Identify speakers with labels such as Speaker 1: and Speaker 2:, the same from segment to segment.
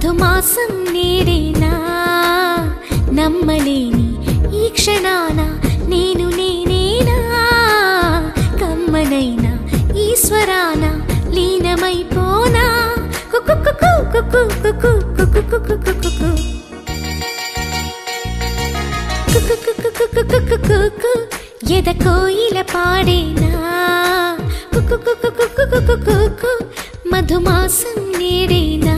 Speaker 1: మధుమాసం నేడేనా నమ్మలేని ఈ క్షణాన నేను నేనేనా కమ్మనైనా ఈశ్వరాన లీనమైపోనా కుకుకుకు కుకుకుకు కుకుకుకు కుకుకుకు ఎద కోయిల పాడేనా కుకుకుకు మధుమాసం నేడేనా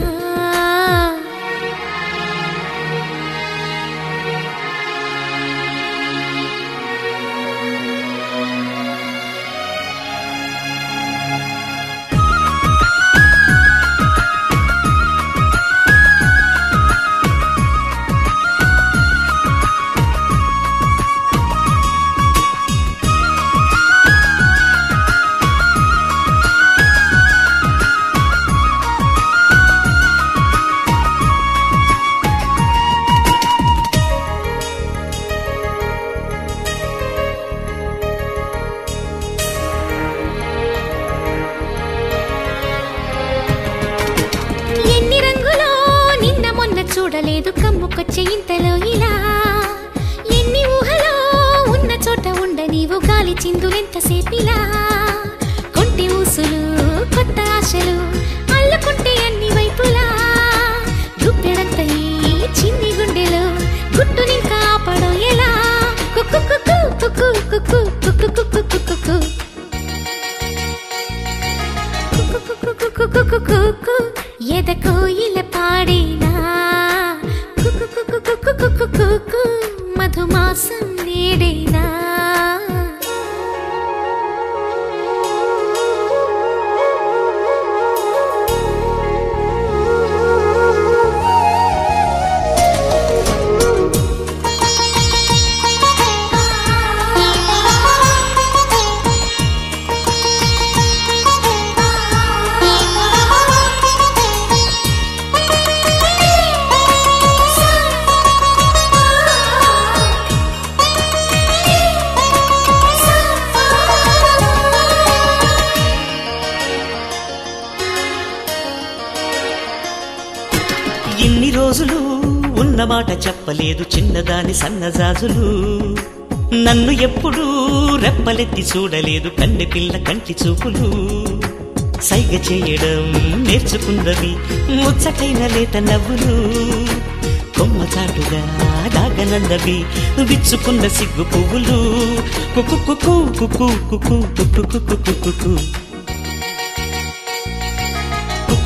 Speaker 1: చూడలేదు కమ్ముకొచ్చే ఇంతలో ఇలా ఎన్ని ఊహలో ఉన్న చోట ఉండ నీవు గాలి చిందులెంతసేపిలా కొంటి ఊసులు కొత్త ఆశలు అల్లుకుంటే అన్ని వైపులా గుప్పెడంత ఈ చిన్ని గుండెలో గుట్టునింకా ఆపడం ఎలా కుకుకుకు కుకుకుకు కుకుకుకు కుకుకుకు ఎద కోయిల పాడేనా కుకుకుకు మధుమాసం నేడేనా
Speaker 2: ఇన్ని రోజులు ఉన్నమాట చెప్పలేదు చిన్నదాని సన్నజాజులు నన్ను ఎప్పుడూ రెప్పలెత్తి చూడలేదు కన్నె పిల్ల కంటి చూపులు సైగ చేయడం నేర్చుకున్నవి ముచ్చటైన లేత నవ్వులు కొమ్మ చాటుగా దాగనందవి విచ్చుకున్న సిగ్గు పువ్వులు కుకుకుకు కుకుకుకు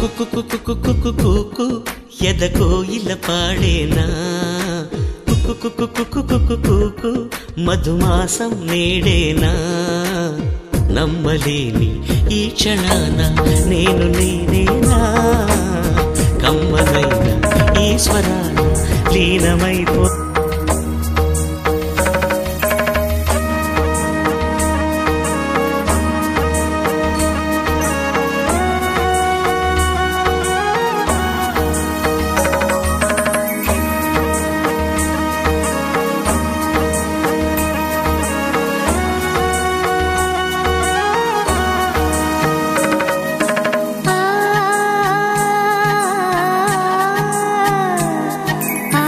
Speaker 2: కుకుకుకు కుకుకుకు ఎద కోయిల పాడేనా కుకుకుకు మధుమాసం నేడేనా నమ్మలేని ఈ క్షణాన నేను నేనేనా కమ్మనైన ఈశ్వరాన లీనమైపో
Speaker 1: ఆ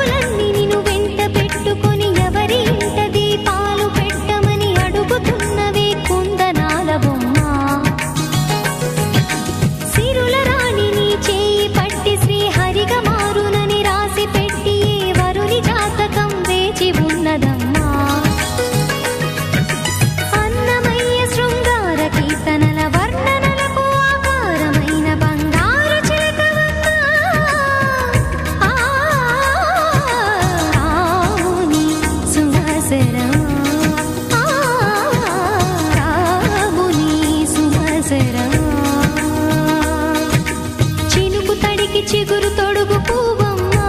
Speaker 1: తలపులన్నీ నిన్ను వెంట పెట్టుకొని ఎవరి ఇంట దీపాలు పెట్టమని అడుగుతున్నవే కుందనాల బొమ్మ సిరుల రాణి నీ చేయి పట్టి శ్రీహరిగా మారునని రాసి పెట్టి వరుని జాతకం వేచి ఉన్నదమ్మా అన్నమయ్య శృంగార కీర్తనల వర్ణనలకు ఆకారమైన బంగారు చిలకవన్నా రాముని సుమసరమా రాముని సుమసరమా చినుకు తడికి చిగురు తొడుగు పువ్వమ్మా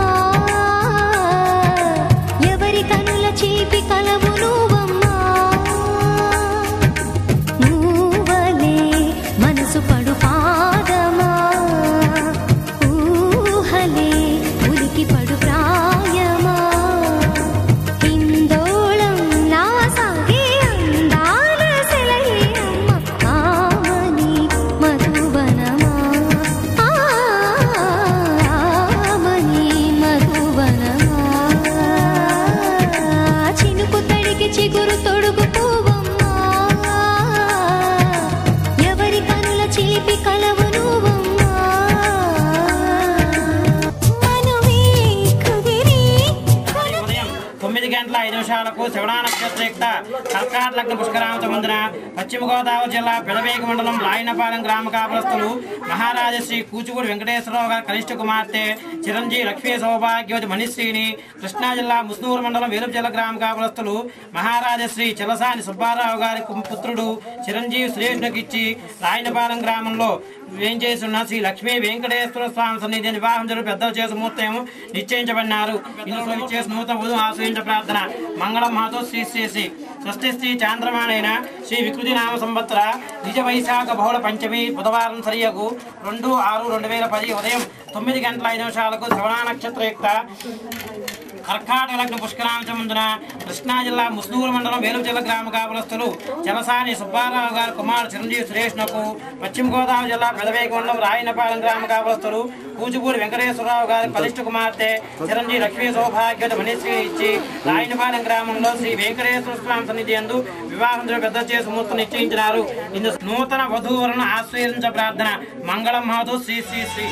Speaker 1: ఎవరి కనుల చీపి కలవు నువ్వమ్మా నువ్వలే మనసు పడు పాదమా ఊహలే ఉలికి పడు ప్రాయమా హిందోళం నా సాగే అందాల సెలయేరమ్మ ఆమని మధువనమా ఆమని మధువనమా చినుకు తడికి చిగురు తొడుగు పువ్వమ్మా ఎవరి కనుల చీపి కలవు నువ్వమ్మా మనువే కుదిరి
Speaker 3: ఉదయం 9:05 శ్రవణ నక్షత్రయుక్త కర్కాట లగ్న పుష్కరామ సముద్ర పశ్చిమ గోదావరి జిల్లా పెదవేగి మండలం రాయనపాలెం గ్రామ కాపురస్తులు మహారాజశ్రీ కూచుగూడి వెంకటేశ్వరరావు గారి కనిష్ట కుమార్తె చిరంజీవి లక్ష్మీ సౌభాగ్యవతి మణిశ్రీని కృష్ణా జిల్లా ముస్నూరు మండలం వేలుపుజల్ల గ్రామ కాపురస్తులు మహారాజశ్రీ చిలసాని సుబ్బారావు గారి పుత్రుడు చిరంజీవి శ్రేష్ఠునికిచ్చి రాయనపాలెం గ్రామంలో వేంచేస్తున్న శ్రీ లక్ష్మీ వెంకటేశ్వర స్వామి సన్నిధి వివాహం జరుగు పెద్దలు చేసి ముహూర్తం నిశ్చయించబడినారు. ఇందులో ఇచ్చేసి నూతన వధువు ఆశ్రయించ ప్రార్థన మంగళం మాతో శ్రీ శ్రీ శ్రీ స్వస్తి శ్రీ చాంద్రమాణైన శ్రీ వికృతి నామ సంవత్సర నిజ వైశాఖ బహుళ పంచమి బుధవారం సరియకు 2/6/2010 ఉదయం 9:05 శ్రవణ నక్షత్రయుక్త కర్కాటక లగ్న పుష్కరాంశముందున కృష్ణా జిల్లా ముస్నూరు మండలం వేలుపుజల్ల గ్రామ కాపురస్తులు చలసాని సుబ్బారావు గారి కుమారు చిరంజీవి సురేష్నకు పశ్చిమ గోదావరి జిల్లా పెదవేగి మండలం రాయనపాలెం గ్రామ కాపురస్తులు కూచుపూడి వెంకటేశ్వరరావు గారి కనిష్ట కుమార్తె చిరంజీవి లక్ష్మీ సౌభాగ్యత మణిశ్రీ ఇచ్చి రాయనపాలెం గ్రామంలో శ్రీ వెంకటేశ్వర స్వామి సన్నిధి యందు వివాహం పెద్ద చేసి ముహూర్తం నిశ్చయించినారు. ఇందు నూతన వధూవరులను ఆశ్రయించ ప్రార్థన మంగళం మాధు శ్రీ శ్రీ శ్రీ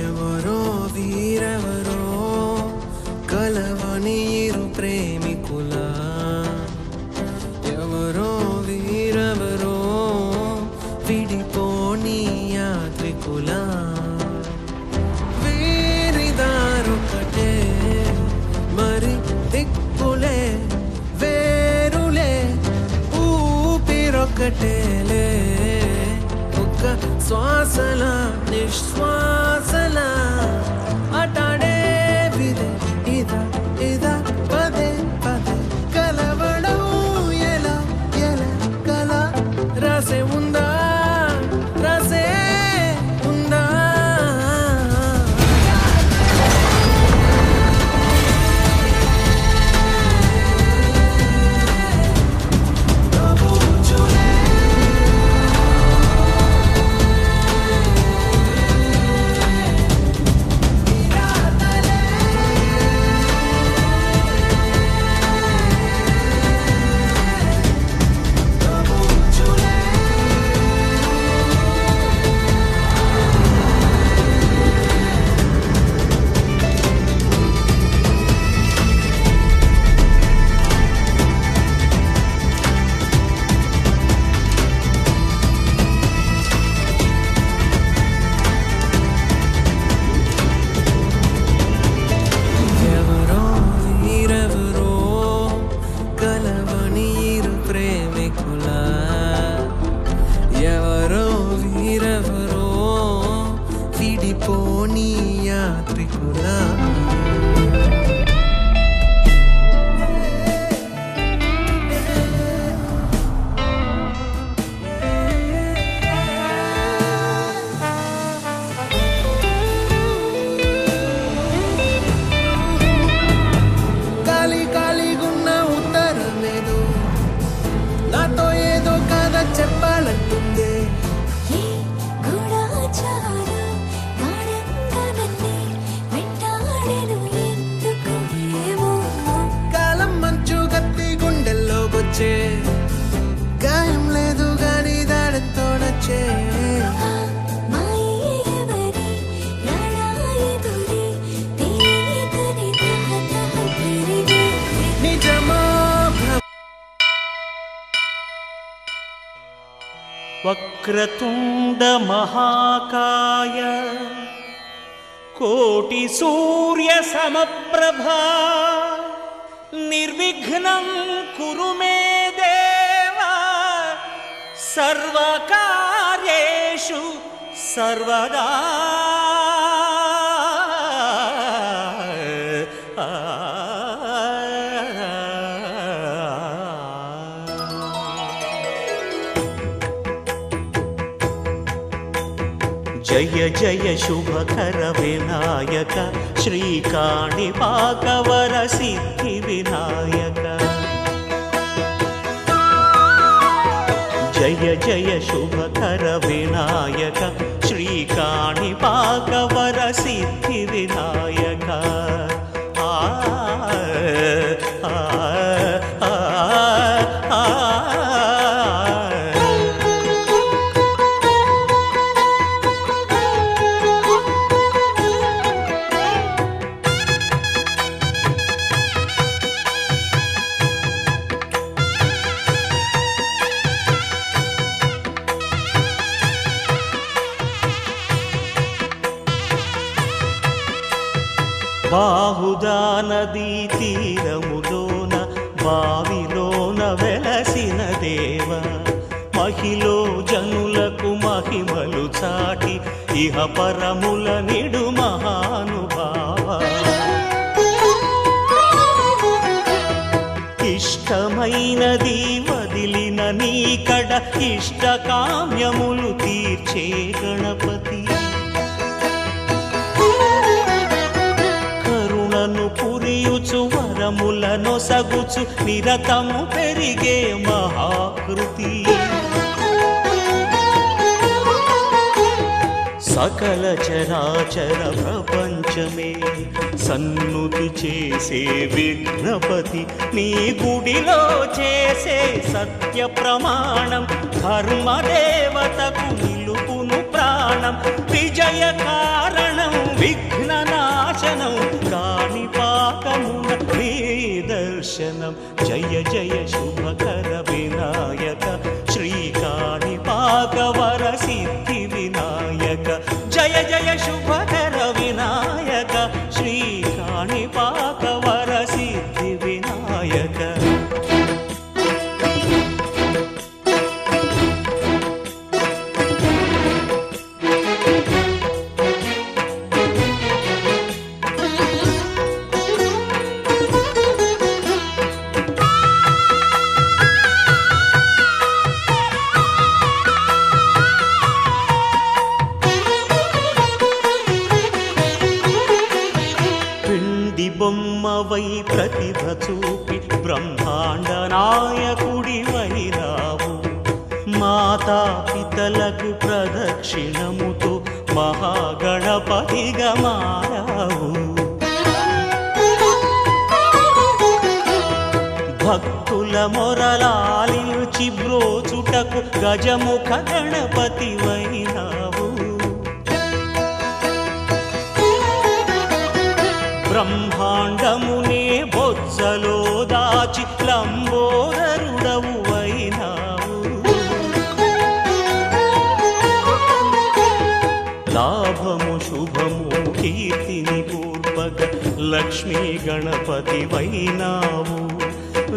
Speaker 4: ఎవరో వీరెవరో కలవని ఇరు ప్రేమికుల ఎవరో వీరెవరో విడిపోని యాత్రికుల వీరిదారొకటే మరి దిక్కులే వేరులే ఊపిరొకటేలే ఒక్క శ్వాసల నిశ్వాసల అటాడే విదే ఇదా ఇదా పదే పదే కలవడం ఎలా ఎలా కల రసే ఉందా రసే ఉందా పోనీ యాత్రికులా చెప్పాలంటుందే కాలం మంచు కత్తి గుండెల్లో వచ్చే గాయం లేదు గాని దాడితో నచ్చే
Speaker 2: వక్రతుండ మహాకాయ కోటి సూర్య సమప్రభా నిర్విఘ్నం కురు మే దేవా సర్వకార్యేషు సర్వదా జయ జయ శుభకర వినాయక శ్రీకాణిపాకవర సిద్ధి వినాయక జయ జయ శుభకర వినాయక శ్రీకాణిపాకవర సిద్ధి వినాయక బాహుదా నదీ తీరములోన బావిలోన వెలసిన దేవ మహిలో జనులకు మహిమలు చాటి ఇహ పరముల నిడు మహానుభావ ఇష్టమైనది వదిలిన నీకడ ఇష్ట కామ్యములు తీర్చే గణపతి పురియుచు వరములను సగుచు నిరతము పెరిగే మహాకృతి సకల చరాచర ప్రపంచమే సన్నుతి చేసే విఘ్నపతి నీ గుడిలో చేసే సత్య ప్రమాణం ధర్మదేవతకు నిలుపును ప్రాణం విజయ కారణం విఘ్న నాశనం కాణిపాకమున నీ దర్శనం జయ జయ శుభకర వినాయక శ్రీకాణిపాకవర సిద్ధి వినాయక జయ జయ శుభకర వినాయక శ్రీకాణిపాకవర సిద్ధి వినాయక బొమ్మవై ప్రతిభ చూపి బ్రహ్మాండ నాయకుడివైరావు మాతా పితలకు ప్రదక్షిణముతో మహాగణపతిగా మారావు భక్తుల మొరలాలించి బ్రోచుటకు గజముఖ గణపతివైనావు బ్రహ్మాండమునే బొజ్జలో దాచి లంబోదరుడవు అయినావు లాభము శుభము కీర్తిని పూర్వక లక్ష్మీ గణపతి వైనావు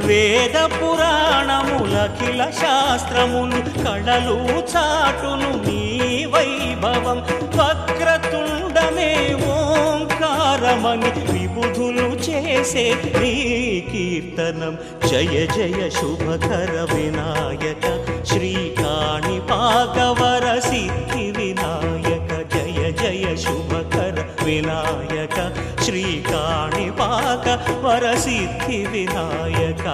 Speaker 2: వేద పురాణములఖిల శాస్త్రములు కళలు చాటును నీ వైభవం వక్రతుండ కాని విబుధులు చేసే నీ కీర్తనం. జయ జయ శుభకర వినాయక శ్రీ కాణిపాకవర సిద్ధి వినాయక. జయ జయ శుభకర వినాయక శ్రీ కాణిపాకవర సిద్ధి వినాయక.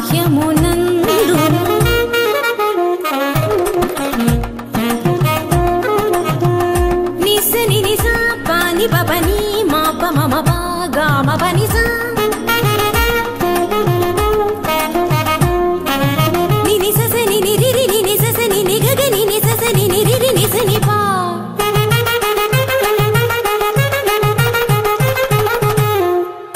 Speaker 5: బాహ్యమునందును నిసని నిస పాని పని మా ప మమ పా గా మ పని స ని ని స స ని ని రి రి ని ని స స ని ని గ గ ని ని స స ని ని రి రి ని స ని పా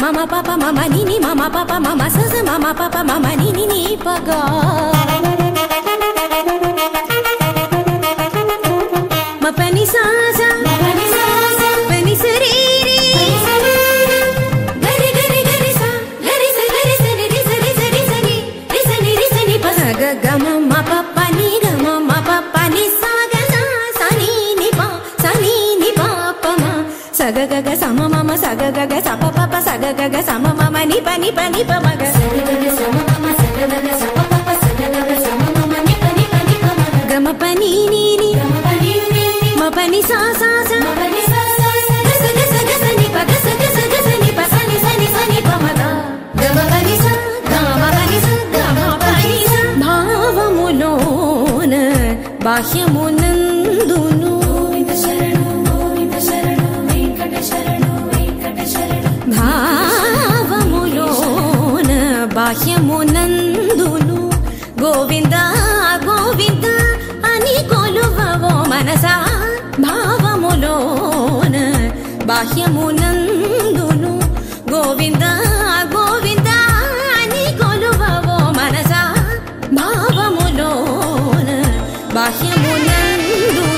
Speaker 5: మమ పాప మమ ని ని మమ పాప మమ స స మమ పాప మమ ని ని ని ప గా మ పని సా స పని సా స పని స రి రి గరి గరి గరి స గరి స ని రి స రి స రి స ని రి స ని రి స ని ప స గ గ మ మ ప ప ని గ మ మ ప ప ని స గ స స ని ని ప స ని ని ప ప మ స గ గ గ స మ మ మ స గ గ గ స ప ప ప స గ గ గ స మ మ మ ని ప ని ప ని ప మ గ స గ గ గ స మ మ మ స గ గ గ స ప ప ప స గ గ గ స మ మ మ ని ప ని ప ని ప మ గ మ ప ని ని ని మ ప ని సా సా స మ ప ని సా సా స గ స గ స గ స ని ప గ స గ స గ స ని ప స ని స ని స ని ప మ గ గ మ ప ని స గ మ ప ని స గ మ ప ని స భావములోన బాహ్యమునందును గోవింద శరణు వెంకట శరణు భావములోన బాహ్యమునందును గోవింద గోవింద అని కొలువవో మనసా భావములోన బాహ్యమునందును గోవింద గోవింద అని కొలువవో మనసా భావములోన బాహ్యమునందును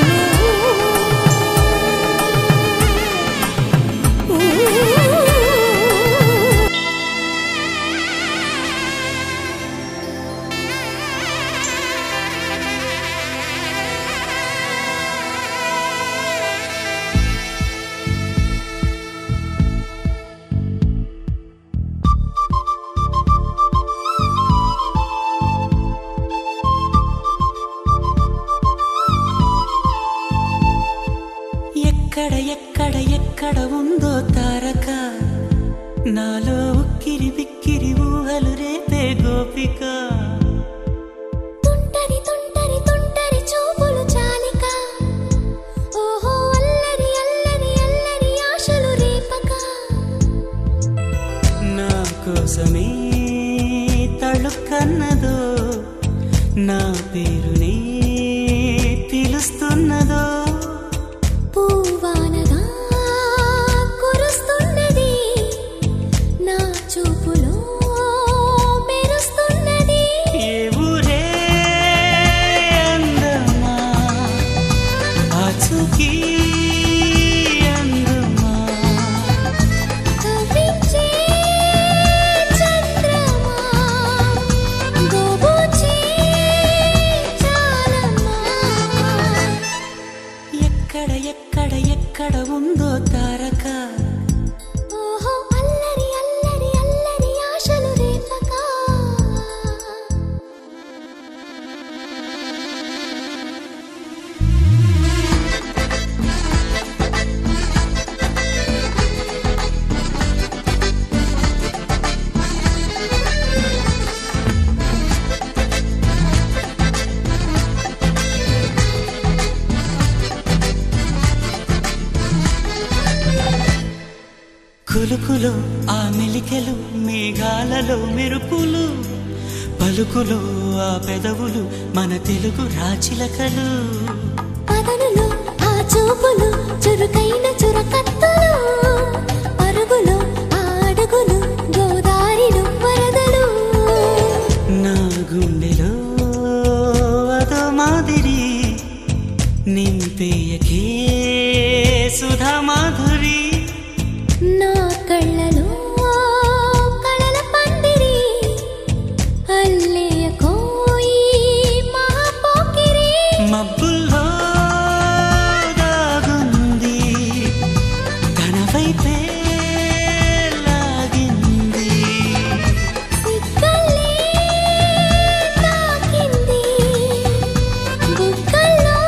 Speaker 6: ఎక్కడ ఎక్కడ ఎక్కడ ఉందో తారక నాలో ఉక్కిరి బిక్కిరి ఊహలు రేపే గోపిక
Speaker 1: తుంటరి తుంటరి తుంటరి చూపులు చాలిక ఓహో అల్లరి అల్లరి అల్లరి ఆశలు రేపక
Speaker 6: నా కోసమే తళుక్కన్నదో నా పేరునే పిలుస్తున్నదో
Speaker 1: పూవానగా కురుస్తున్నది నా చూపులో మెరుస్తున్నది
Speaker 6: ఏ ఊరే అందమా ఆచూకీ అందమా
Speaker 1: కవించే చంద్రమా గోబుచే చాలమా
Speaker 6: ఎక్కడ ఎక్కడ ఎక్కడ ఉందో తారక
Speaker 1: ఓహో అల్లరి అల్లరి అల్లరి ఆశలు రేపక
Speaker 6: కులుకులో ఆ మెలికెలు మేఘాలలో మెరుపులు పలుకులో ఆ పెదవులు మన తెలుగు రాచిలకలు
Speaker 1: పదనులు ఆ చూపులు చురుకైన చురకత్తులు పరుగులు ఆ అడుగులు గోదారిలు వరదలు
Speaker 6: నా గుండెలో అదో మాదిరి నింపేయకే సుధా మాధురి
Speaker 1: నా కళ్ళలో కళల పందిరి అల్లేయ కోయి మహాపోకిరి
Speaker 6: మబ్బుల్లో దాగుంది తన వైపే లాగింది
Speaker 1: సిగ్గల్లే తాకింది బుగ్గల్లో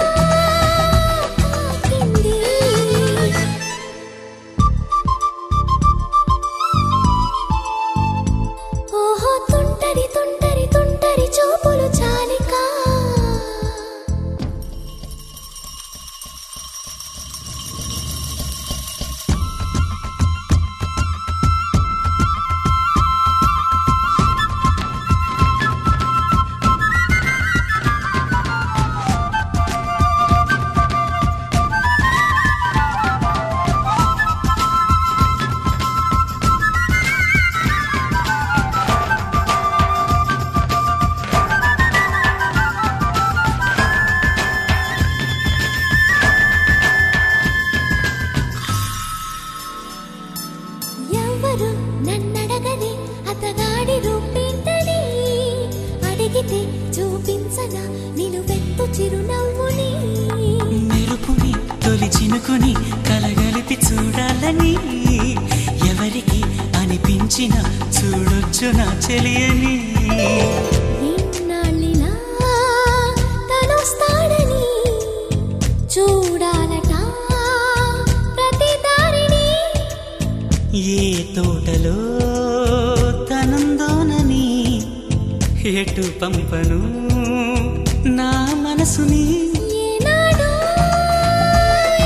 Speaker 6: చూసుకుని కలగలిపి చూడాలని ఎవరికి అనిపించిన చూడొచ్చు నా చెలియని
Speaker 1: ఇన్నాళ్ళిలా తనొస్తాడని చూడాలట ప్రతి దారిని
Speaker 6: ఏ తోటలో తనందోనని ఎటు పంపను నా మనసుని
Speaker 1: ఏనాడో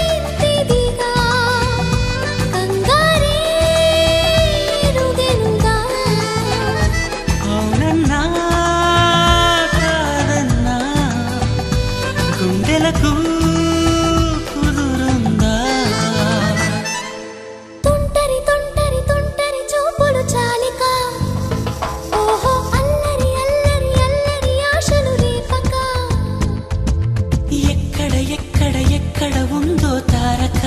Speaker 1: ఇంతిదిగా కంగారేరుగెనుగా
Speaker 6: అవునన్నా కాదన్నా గుండెలకు కుదురుందా
Speaker 1: తుంటరి తుంటరి తుంటరి చూపులు చాలిక ఓహో అల్లరి అల్లరి అల్లరి ఆశలు రేపక
Speaker 6: ఎక్కడ ఎక్కడ ఎక్కడ ఉందో తారక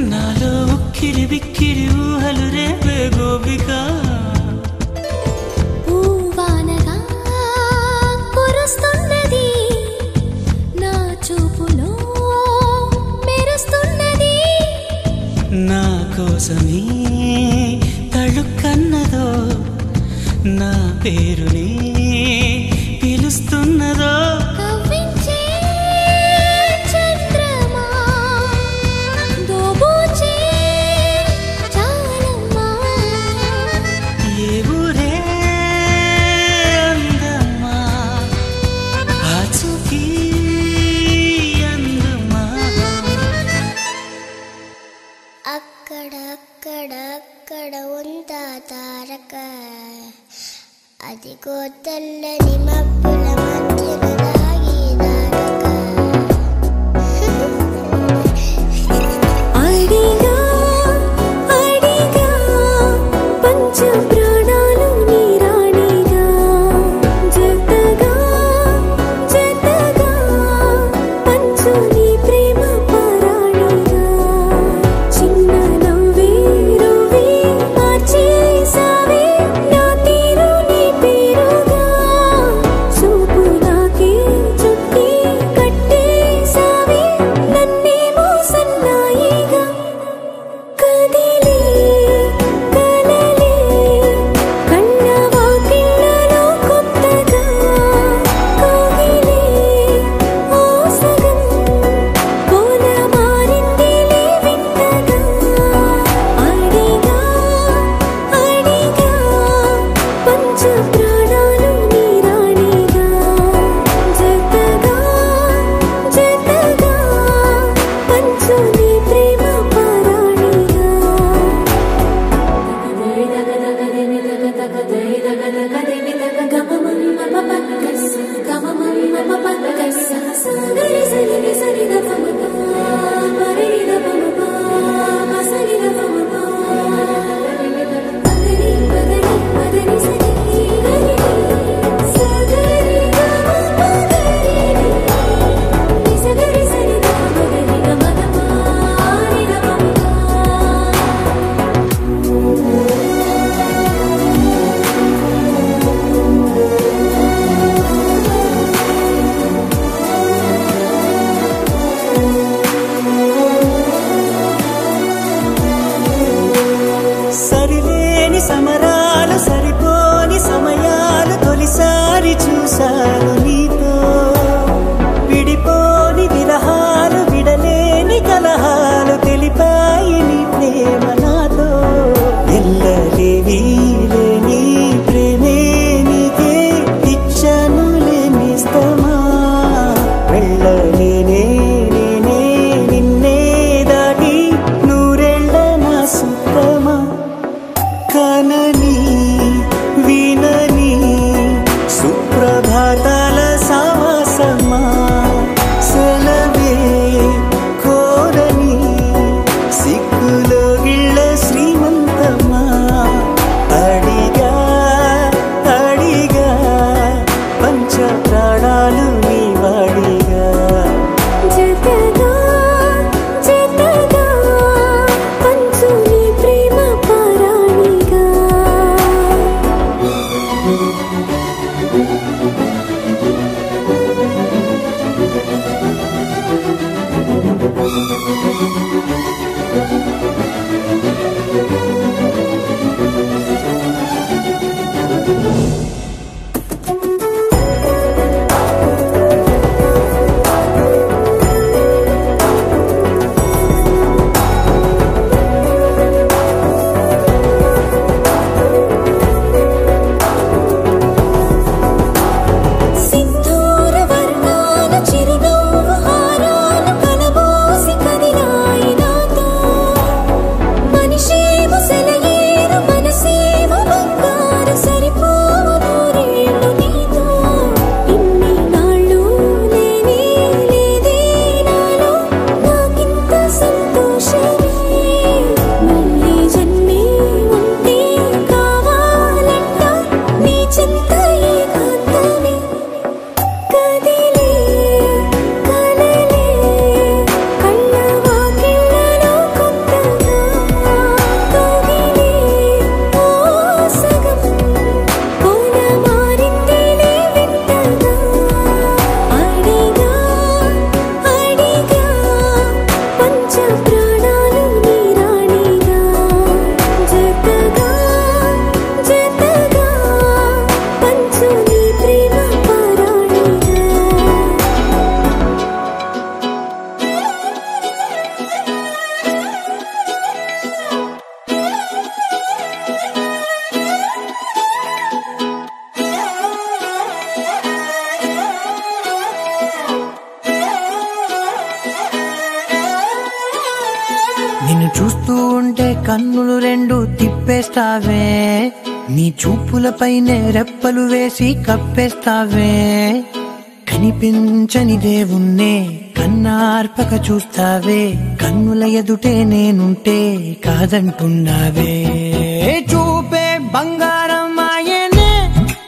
Speaker 6: నాలో ఉక్కిరి బిక్కిరి ఊహలు రేపే గోపిక
Speaker 1: పూవానగా కురుస్తున్నది నా చూపులో మెరుస్తున్నది
Speaker 6: నా కోసమే తళుక్కన్నదో నా పేరుని పిలుస్తున్నదో
Speaker 1: కవ్వించే చంద్రమా దోబూచే చాలమ్మా
Speaker 6: ఏ ఊరే అందమ్మా ఆచూకీ అందమ్మా
Speaker 7: అక్కడ అక్కడ అక్కడ ఉందా తారక అదిగో తెల్లని మబ్బుల మధ్యన దాగి దారక
Speaker 1: అడిగా అడిగా పంచ ప్రాణాలు నీరాణిగా జతగా జతగా పంచు నీ ప్రేమ పరాణిగా చిన్న నవ్వే రువే మార్చేసావే నా తీరు నీ పేరుగా చూపు నాకే చుట్టి కట్టేసావే నన్నేమో సన్నాయిగా కదిలే కలలే కన్న వాకిళ్ళలో కొత్తగా కోగిలే ఓ సగం కోల మారిందిలే వింతగా అడిగా అడిగా పంచ ప్రాణాలు నీరాణిగా జతగా జతగా పంచు నీ ప్రేమ పరాణిగా
Speaker 6: సరిలేని సమరాలు సరిపోని సమయాలు తొలిసారి చూశాను నీతో విడిపోని విరహాలు విడలేని కలహాలు తెలిపాయి నీ ప్రేమ నాతో ఎల్లలేని లేని ప్రేమే నీకే ఇచ్చను లేనిస్తమా వెళ్ళలేనే నేనే నిన్నే దాటి నూరెళ్ళ నా సుత్తమా కనని వినని సుప్రభాతాల సావాసమా సెలవే కోరని సిక్కులో గిళ్ళ శ్రీమంతమా అడిగా అడిగా పంచ ప్రాణాలు నీ వాడిగా
Speaker 1: జతగా జతగా పంచు నీ ప్రేమ పరాణిగా
Speaker 7: ఆ
Speaker 5: కాంతవి కదిలే కలలే కళ్ళ వాకిళ్ళలో కొత్తగా కదిలే ఓ సగం కోన మారిందిలే వింతగా అడిగా పంచ ప్రాణాలు నీ రాణిగా జతగా జతగా పంచు నీ ప్రేమ పారాణిగా
Speaker 6: నిన్ను చూస్తూ ఉంటే కన్నులు రెండు తిప్పేస్తావే, నీ చూపులపైనే రెప్పలు వేసి కప్పేస్తావే. కనిపించని దేవుణ్ణే కన్నార్పక చూస్తావే, కన్నుల ఎదుటే నేనుంటే కాదంటున్నావే. చూపే బంగారం ఆయనే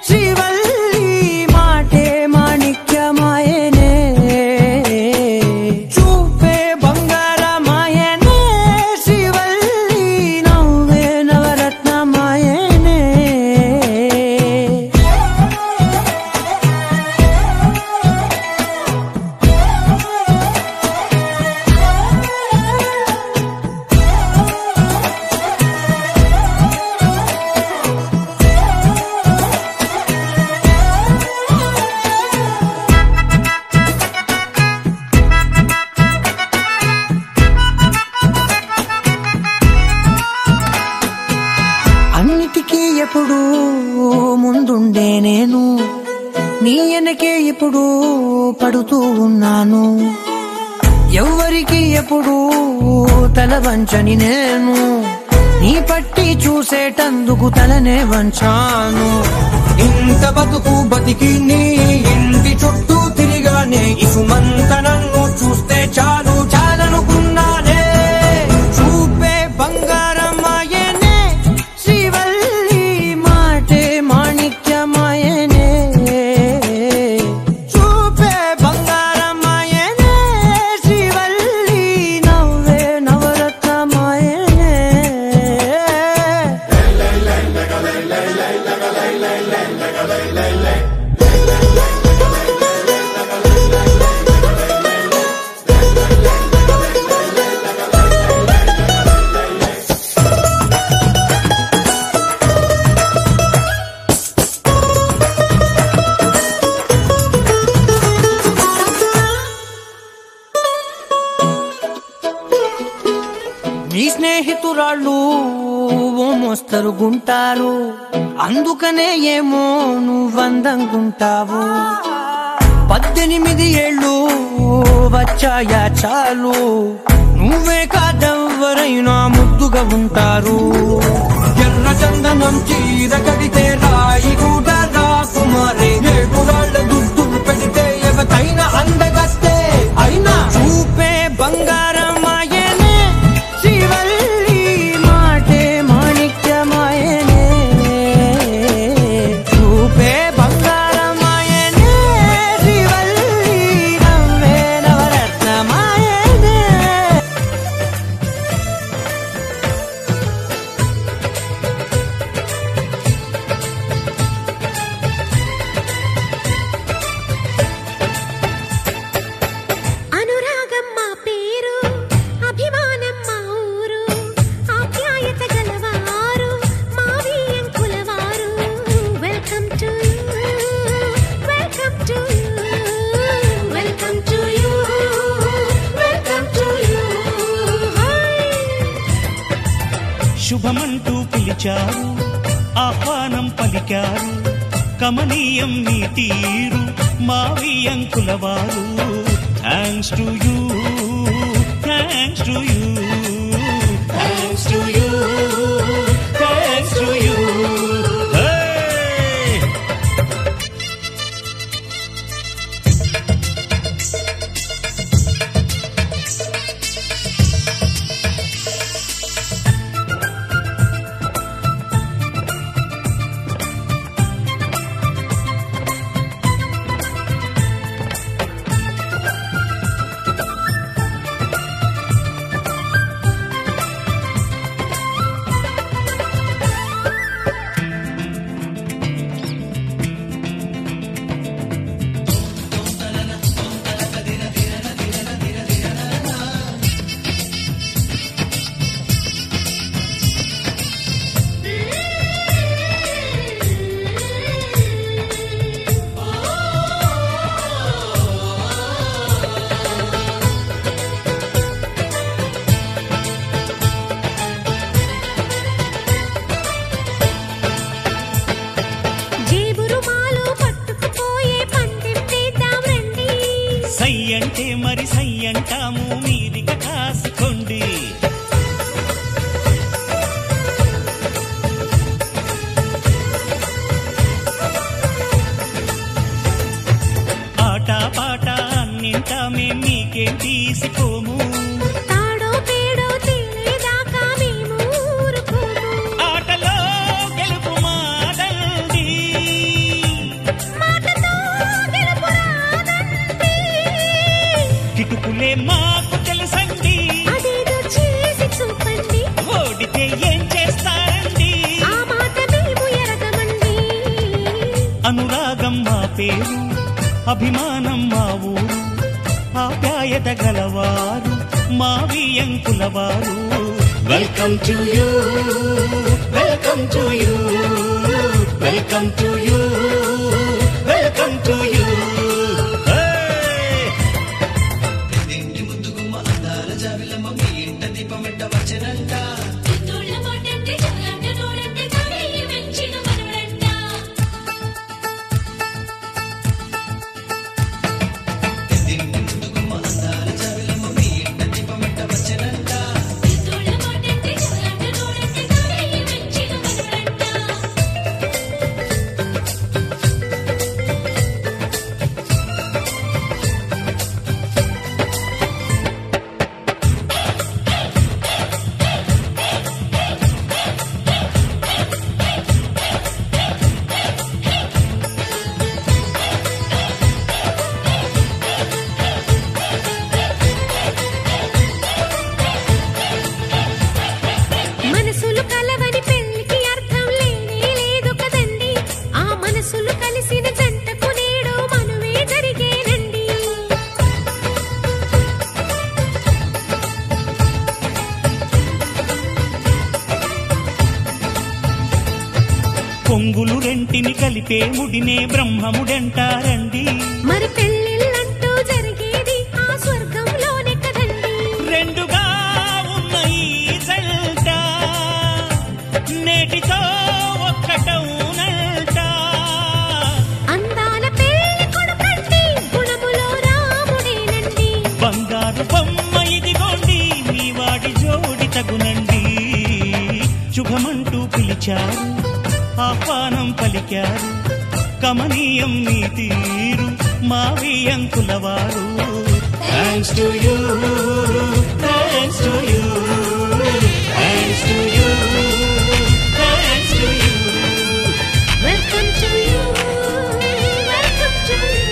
Speaker 6: శ్రీవల్లి మాటే మాణిక్యమాయనే. చూపే బంగారమాయనే శ్రీవల్లి నవ్వే నవరత్నమాయనే. అన్నిటికీ ఎప్పుడు ముందుండే నేను, నీ వెనకే ఎప్పుడు పడుతూ ఉన్నాను. ఎవ్వరికి ఎప్పుడు తల వంచని నేను, నీ పట్టి చూసేటందుకు తలనే వంచాను. ఇంత బతుకు బతికి నీ ఇంటి చుట్టూ తిరిగానే, ఇసుమంత నన్ను చూస్తే చాలు చాలనుకున్నానే. చూపే బంగారమాయనే శ్రీవల్లి మాటే మాణిక్యమాయనే. చూపే బంగారమాయనే శ్రీవల్లి నవ్వే నవరత్నమాయనే. నీ స్నేహితురాళ్ళు ఓ మోస్తరు గుంటారు, అందుకనే ఏమో నువ్వందంగుంటావు. 18 ఏళ్ళు వచ్చాయా చాలు, నువ్వే కాదెవ్వరైనా ముద్దుగా ఉంటారు. ఎర్ర చందనం చీర కడితే రాయి కూడా రాకుమారే, ఏడురాళ్ళ దుద్దులు పెడితే ఎవతైనా అందగస్తే అయినా. చూపే బంగారమాయనే శ్రీవల్లి మాటే మాణిక్యమాయనే. చూపే బంగారమాయనే శ్రీవల్లి నవ్వే నవరత్నమాయనే.
Speaker 5: అనురాగం మా పేరు, అభిమానం మా ఊరు, ఆప్యాయత గలవారు మా వియ్యంకులవారు. Welcome to you, welcome to you, welcome to you, welcome to you.
Speaker 2: శుభమంటూ పిలిచారు, ఆహ్వానం పలికారు, కమనీయం నీ తీరు మా వియ్యంకులవారు. Thanks to you, thanks to you, thanks to you, thanks to you. పరువేం తీసిపోము.
Speaker 5: తాడో పేడో తేలేదాకా మేము ఊరుకోము.
Speaker 2: ఆటలో గెలుపు మాదండి,
Speaker 5: మాటతో గెలుపు రాదండి.
Speaker 2: కిటుకులే మాకు తెలుసండి,
Speaker 5: అదేదో చేసి చూపండి.
Speaker 2: ఓడితే ఏం చేస్తారండి?
Speaker 5: ఆ మాట మేము ఎరగమండి.
Speaker 2: అనురాగం మా పేరు, అభిమానం మా ఊరు, ఆప్యాయత గలవారు మా వియంకులవారు. Welcome to you, welcome to you, welcome to you, welcome to you.
Speaker 5: మనసులు కలవని పెళ్లికి అర్థం లేనే లేదు కదండి. ఆ మనసులు కలిసిన జంటకు నేడు మనువే జరిగేనండి.
Speaker 2: పొంగులు రెంటిని కలిపే ముడినే బ్రహ్మముడంటారండి.
Speaker 5: మరి పెళ్ళిళ్ళంటూ జరిగేది ఆ స్వర్గంలోనే కదండి.
Speaker 2: రెండుగా ఉన్న ఈ జంట నేటితో ఒక్కటవునంట.
Speaker 5: అందాల పెళ్లి కొడుకండి, గుణములో రాముడేనండి.
Speaker 2: బంగారు బొమ్మ ఇదిగోండి, మీ వాడి జోడి తగునండి. శుభమంటూ పిలిచారు, ఆహ్వానం పలికారు, కమనీయం మీ తీరు మా వియంకులవారు. Thanks to you, thanks to you, thanks to you, thanks to you.
Speaker 5: Welcome to you, welcome to you.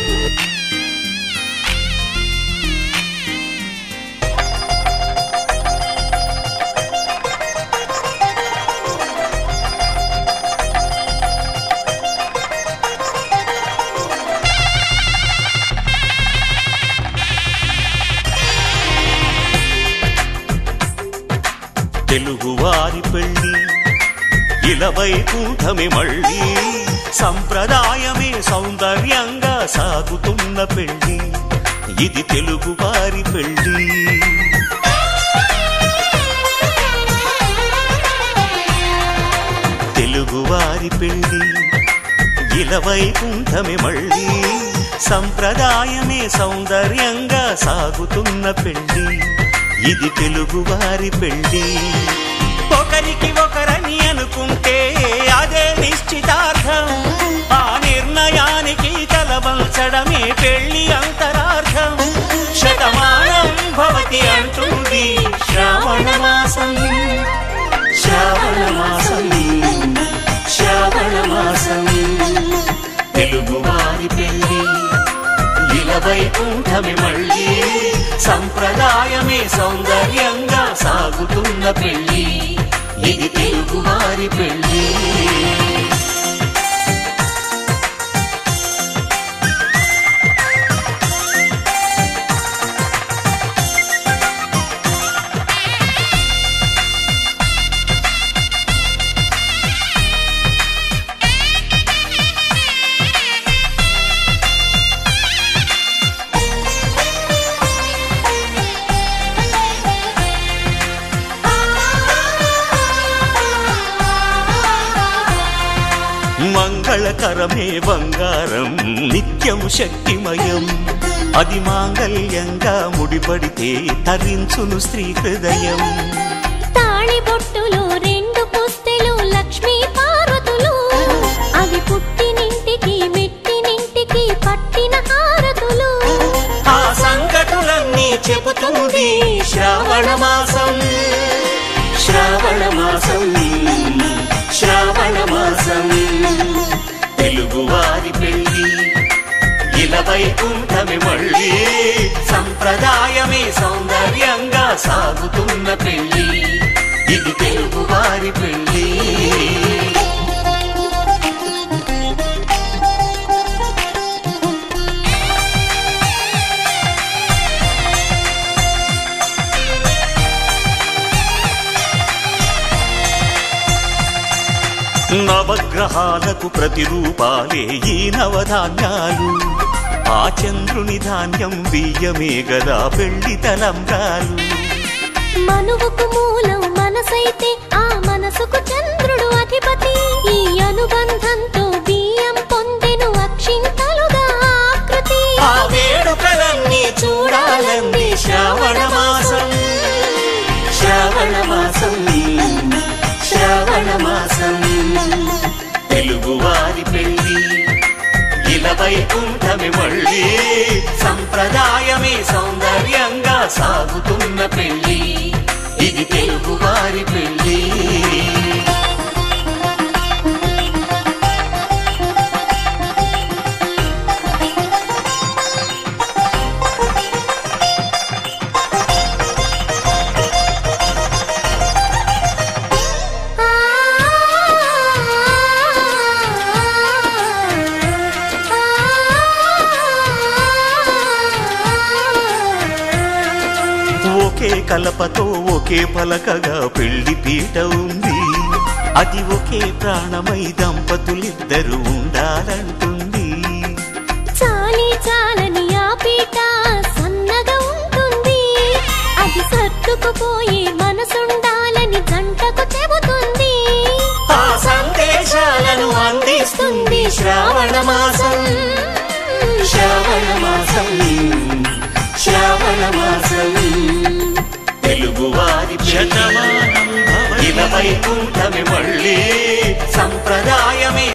Speaker 2: తెలుగువారి పెళ్ళి ఇలవైకుంఠమే మళ్ళీ, సంప్రదాయమే సౌందర్యంగా సాగుతున్న పెళ్ళి, ఇది తెలుగువారి పెళ్ళి. తెలుగువారి పెళ్ళి ఇలవైకుంఠమే మళ్ళీ, సంప్రదాయమే సౌందర్యంగా సాగుతున్న పెళ్ళి, ఇది తెలుగువారి పెళ్ళి. ఒకరికి ఒకరని అనుకుంటే అదే నిశ్చితార్థం, ఆ నిర్ణయానికి తలవంచడమే పెళ్లి అంతరార్థం. శతమానం భవతి అంటుంది శ్రావణ మాసం, శ్రావణ మాసం, శ్రావణ మాసం. తెలుగువారి పెళ్ళి ఇలవైకుంఠమే మళ్ళీ, సంప్రదాయమే సౌందర్యంగా సాగుతున్న పెళ్ళి, ఇది తెలుగువారి పెళ్ళి. మంగళకరమే బంగారం, నిత్యం శక్తిమయం, అది మాంగళ్యంగా ముడిపడితే తరించును స్త్రీ హృదయం.
Speaker 1: తాళి బొట్టులో రెండు పుస్తెలు లక్ష్మీ పార్వతులు, అవి పుట్టినింటికి మెట్టినింటికి పట్టిన హారతులు.
Speaker 2: ఆ సంకటులన్నీ వచ్చినది శ్రావణ మాసం శ్రావణ మాసం శ్రావణ మాసం తెలుగువారి పెళ్లి ఇలా వైకుంఠమే మళ్ళీ సంప్రదాయమే సౌందర్యంగా సాగుతున్న పెళ్లి ఇది తెలుగువారి పెళ్లి నవగ్రహాలకు ప్రతిరూపాలే ఈ నవధాన్యాలు ఆ చంద్రుని ధాన్యం బియ్యమే గదా పెళ్లి తలంబ్రాలు
Speaker 1: మనువుకు మూలం మనసైతే ఆ మనసుకు చంద్రుడు అధిపతి ఈ అనుబంధంతో బియ్యం పొందెను అక్షింతలుగా ఆకృతి
Speaker 2: ఆ వేడుకలన్నీ చూడాలంది శ్రావణ మాసం శ్రావణ మాసం శ్రావణ మాసం తెలుగువారి పెళ్లి ఇలా వైకుంఠమే మళ్ళీ సంప్రదాయమే సౌందర్యంగా సాగుతున్న పెళ్లి ఇది తెలుగువారి పెళ్లి ఒకే కలపతో ఒకే పలకగా పెళ్లి పీట ఉంది అది ఒకే ప్రాణమై దంపతులిద్దరు ఉండాలంటుంది
Speaker 1: చాలి చాలని ఆ పీట సన్నగా ఉంటుంది అది సర్దుకుపోయే మనసుండాలని జంటకు చెబుతుంది
Speaker 2: ఆ సందేశాలను అందిస్తుంది శ్రావణ మాసం శ్రావణ మాసం శ్రావణ మాసం తెలుగువారి శతమానం ఇలా వైకుంఠమే మళ్ళీ సంప్రదాయమే